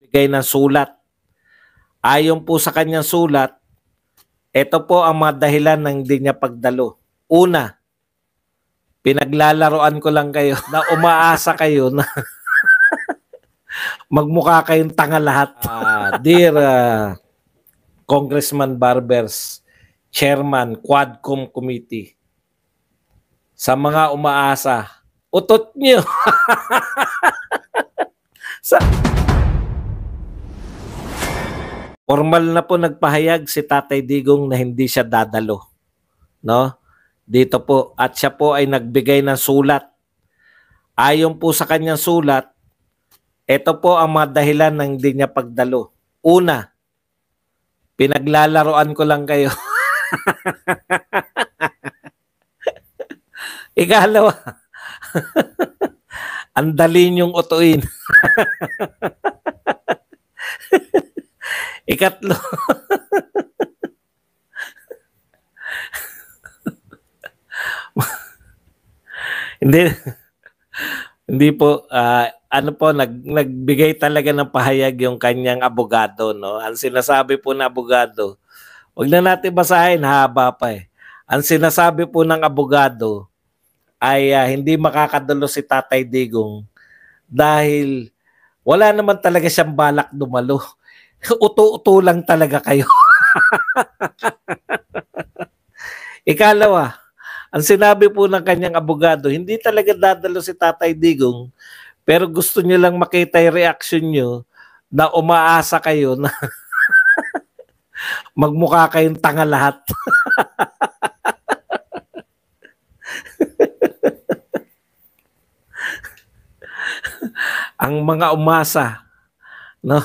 bigay ng sulat. Ayon po sa kanyang sulat, ito po ang mga dahilan ng hindi niya pagdalo. Una, pinaglalaroan ko lang kayo na umaasa kayo na magmukha kayong tanga lahat. Dear Congressman Barbers, Chairman, Quadcom Committee, sa mga umaasa, utot nyo. Formal na po nagpahayag si Tatay Digong na hindi siya dadalo. No? Dito po. At siya po ay nagbigay ng sulat. Ayon po sa kanyang sulat, ito po ang mga dahilan ng hindi niya pagdalo. Una, pinaglalaroan ko lang kayo. Ikalawa, ang dali niyong utuin. Ikatlo, hindi po ano po nagbigay talaga ng pahayag yung kanyang abogado, no. Ang sinasabi po ng abogado, wag na natin basahin, haba pa eh. Ang sinasabi po ng abogado ay hindi makakadalo si Tatay Digong dahil wala naman talaga siyang balak dumalo. Uto-uto lang talaga kayo. Ikalawa, ang sinabi po ng kanyang abogado, hindi talaga dadalo si Tatay Digong, pero gusto niyo lang makita yung reaction niyo na umaasa kayo na magmukha kayong tanga lahat. Ang mga umasa, no?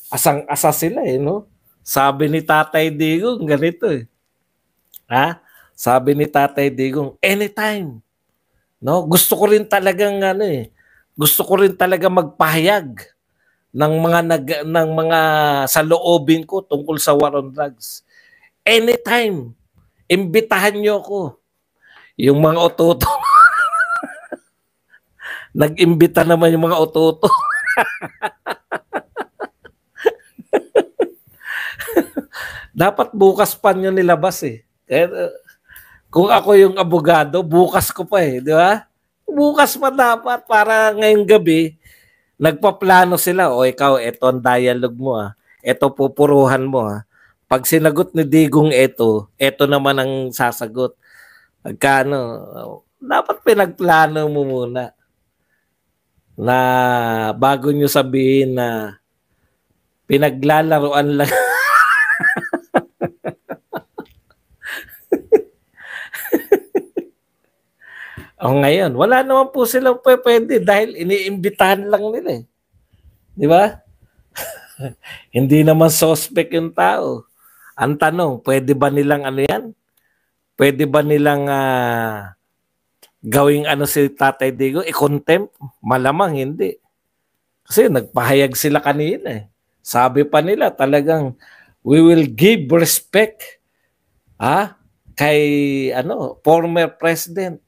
Asang-asa sila eh, no? Sabi ni Tatay Digong, ganito eh. Ha? Sabi ni Tatay Digong, anytime. No? Gusto ko rin talagang gusto ko rin talaga magpahayag ng mga saloobin ko tungkol sa war on drugs. Anytime. Imbitahan niyo ako. Yung mga ototo. Nag-imbita naman yung mga ototo. Dapat bukas pa nyo nilabas eh. Kung ako yung abogado, bukas ko pa eh. Di ba? Bukas pa dapat para ngayong gabi, nagpaplano sila. O ikaw, eto ang dialogue mo ah. Eto pupuruhan mo ah. Pag sinagot ni Digong eto naman ang sasagot. Pagkano, dapat pinagplano mo muna na bago nyo sabihin na pinaglalaroan lang. O ngayon, wala naman po silang pwede dahil iniimbitahan lang nila eh. Di ba? Hindi naman suspect yung tao. Ang tanong, pwede ba nilang ano yan? Pwede ba nilang gawing ano si Tatay Digong? I-contempt? Malamang hindi. Kasi nagpahayag sila kanina eh. Sabi pa nila talagang we will give respect kay former President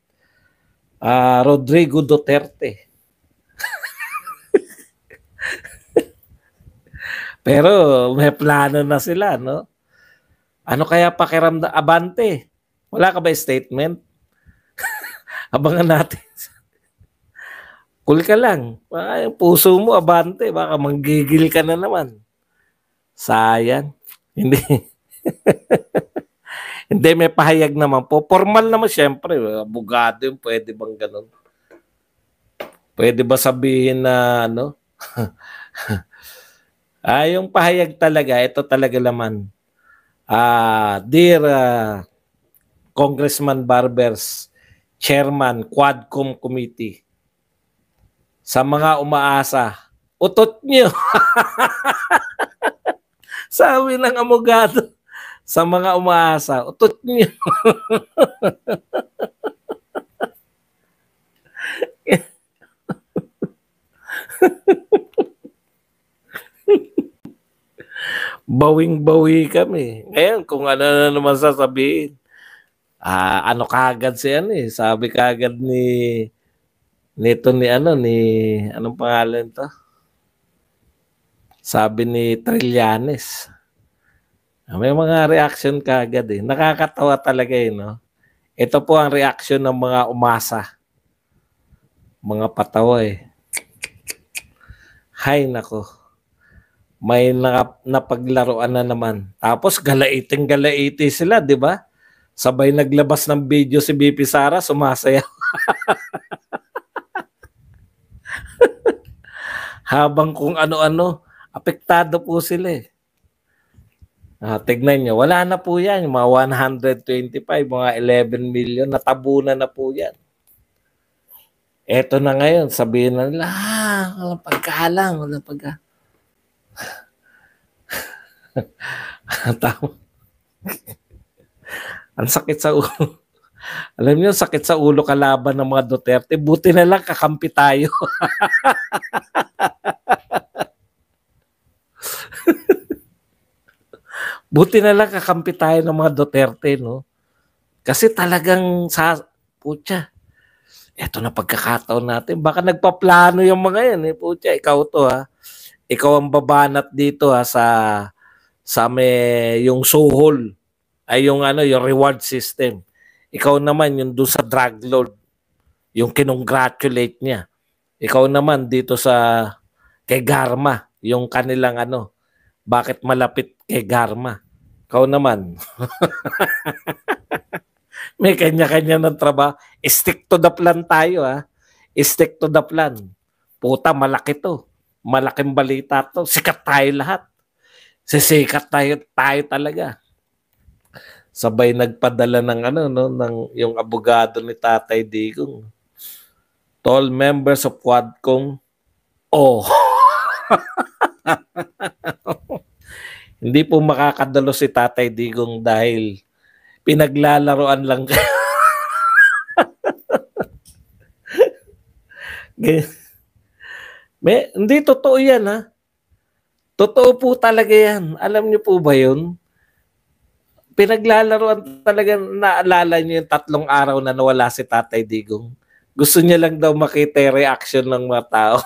Rodrigo Duterte. Pero may plano na sila, no? Ano kaya pakiramdam? Abante. Wala ka ba statement? Abangan natin. Cool ka lang. Yung puso mo, abante. Baka manggigil ka na naman. Sayang. Hindi. Hindi, may pahayag naman po. Formal naman siyempre. Abogado yung pwede bang ganun? Pwede ba sabihin na yung pahayag talaga, ito talaga laman. Dear Congressman Barbers, Chairman, Quadcom Committee, sa mga umaasa, utot nyo. Sabi ng abogado, sa mga umaasa, utot nyo. Bawing-bawi kami. Ngayon, kung ano na naman sasabihin, ano kagad siya sabi kagad ni nito ni anong pangalan to? Sabi ni Trillanes. May mga reaction kaagad eh. Nakakatawa talaga eh, no? Ito po ang reaction ng mga umasa. Mga patawa eh. Hay nako. May napaglaruan na naman. Tapos galaiting-galaiti sila, di ba? Sabay naglabas ng video si BP Sara, sumasayaw. Habang kung ano-ano, apektado po sila eh. Tignan nyo, wala na po yan. Yung mga 125, mga 11 million, natabunan na po yan. Eto na ngayon, sabihin na nila, walang pagkalang, walang pagkalang. Tama. Ang sakit sa ulo. Alam niyo, sakit sa ulo kalaban ng mga Duterte. Buti na lang kakampi tayo. Buti na lang kakampi tayo ng mga Duterte, no? Kasi talagang putya, eto na pagkakataon natin. Baka nagpaplano yung mga yan, eh. Putya, ikaw to, ha? Ikaw ang babanat dito, ha, sa yung Sohol. Ay yung yung reward system. Ikaw naman yung doon sa drug lord, yung kinongratulate niya. Ikaw naman dito kay Garma, yung kanilang bakit malapit kay Garma. Ikaw naman. May kanya-kanya ng trabaho. Stick to the plan tayo, ha. Stick to the plan. Puta, malaki to. Malaking balita to. Sikat tayo lahat. Sisikat tayo talaga. Sabay nagpadala ng ng yung abogado ni Tatay Digong. All members of Quadcom. Oh. Hindi po makakadalo si Tatay Digong dahil pinaglalaroan lang. Hindi totoo yan, ha. Totoo po talaga yan. Alam niyo po ba yun? Pinaglalaroan talaga, naalala niyo yung 3 araw na nawala si Tatay Digong. Gusto niya lang daw makita yung reaction ng mga tao.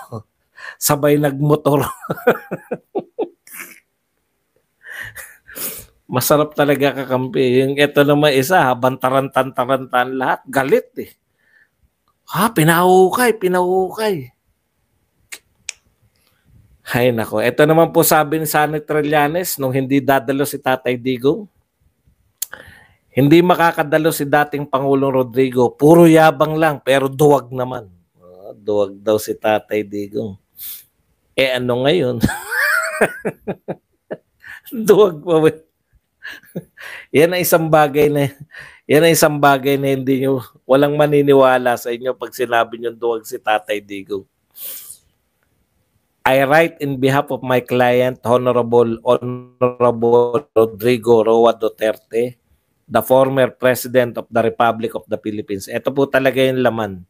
Sabay nagmotor. Masarap talaga kakampi. Yung ito naman isa, habang tarantan lahat, galit eh. Pinahukay. Hay nako. Ito naman po sabi ni Sonny Trillanes nung hindi dadalo si Tatay Digong. Hindi makakadalo si dating Pangulong Rodrigo. Puro yabang lang, pero duwag naman. Duwag daw si Tatay Digong. Ano ngayon? Duwag pa ba? Yan ang isang bagay na hindi nyo, walang maniniwala sa inyo pag sinabi nyo duwag si Tatay Digong. I write in behalf of my client, Honorable Rodrigo Roa Duterte, the former President of the Republic of the Philippines. Ito po talaga yung laman.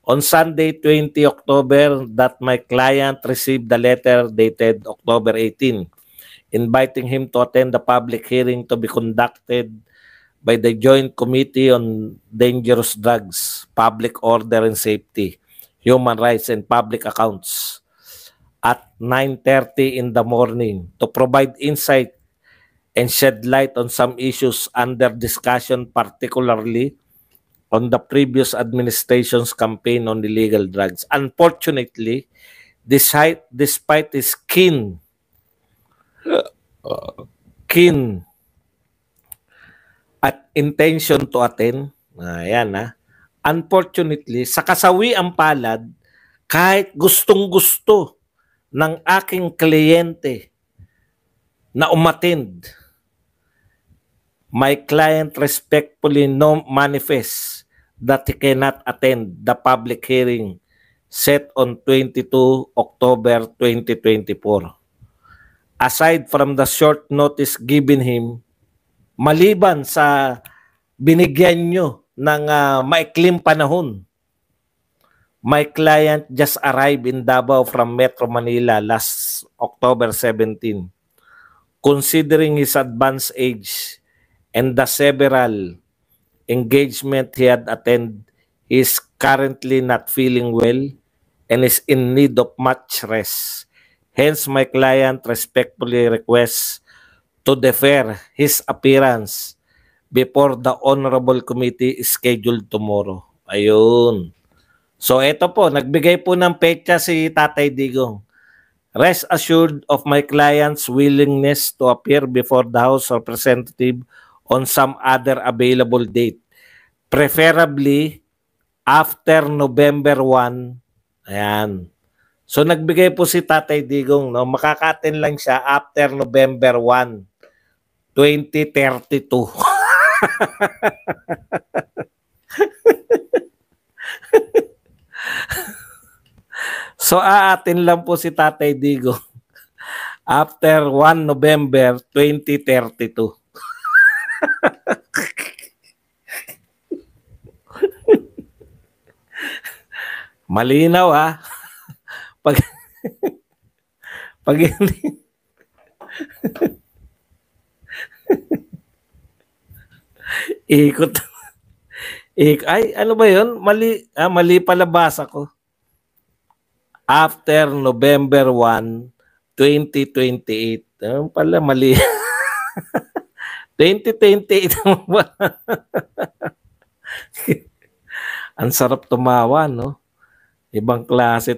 On Sunday, 20 October, that my client received the letter dated October 18, inviting him to attend the public hearing to be conducted by the Joint Committee on Dangerous Drugs, Public Order and Safety, Human Rights and Public Accounts at 9:30 in the morning to provide insight and shed light on some issues under discussion, particularly on the previous administration's campaign on illegal drugs. Unfortunately, despite his keen at intention to attend, unfortunately, sa kasawiang palad, kahit gustong-gusto ng aking kliyente na umattend, my client respectfully manifests that he cannot attend the public hearing set on 22 October 2024. Aside from the short notice given him, maliban sa binigyan nyo ng maikling panahon, my client just arrived in Davao from Metro Manila last October 17. Considering his advanced age and the several engagement he had attended, he is currently not feeling well and is in need of much rest. Hence, my client respectfully requests to defer his appearance before the Honorable Committee is scheduled tomorrow. Ayun. So, ito po, nagbigay po ng petsa si Tatay Digong. Rest assured of my client's willingness to appear before the House of Representatives on some other available date. Preferably after November 1. Ayan. So nagbigay po si Tatay Digong, no? Makaka-attend lang siya after November 1, 2032. So aatin lang po si Tatay Digong after 1 November 2032. Malinaw ha. Pag pag hindi ikot ay ano ba 'yon? Mali pala basa ko. After November 1, 2028. Ano pala mali. 2028 ba? Ang sarap tumawa, no? Ibang klase.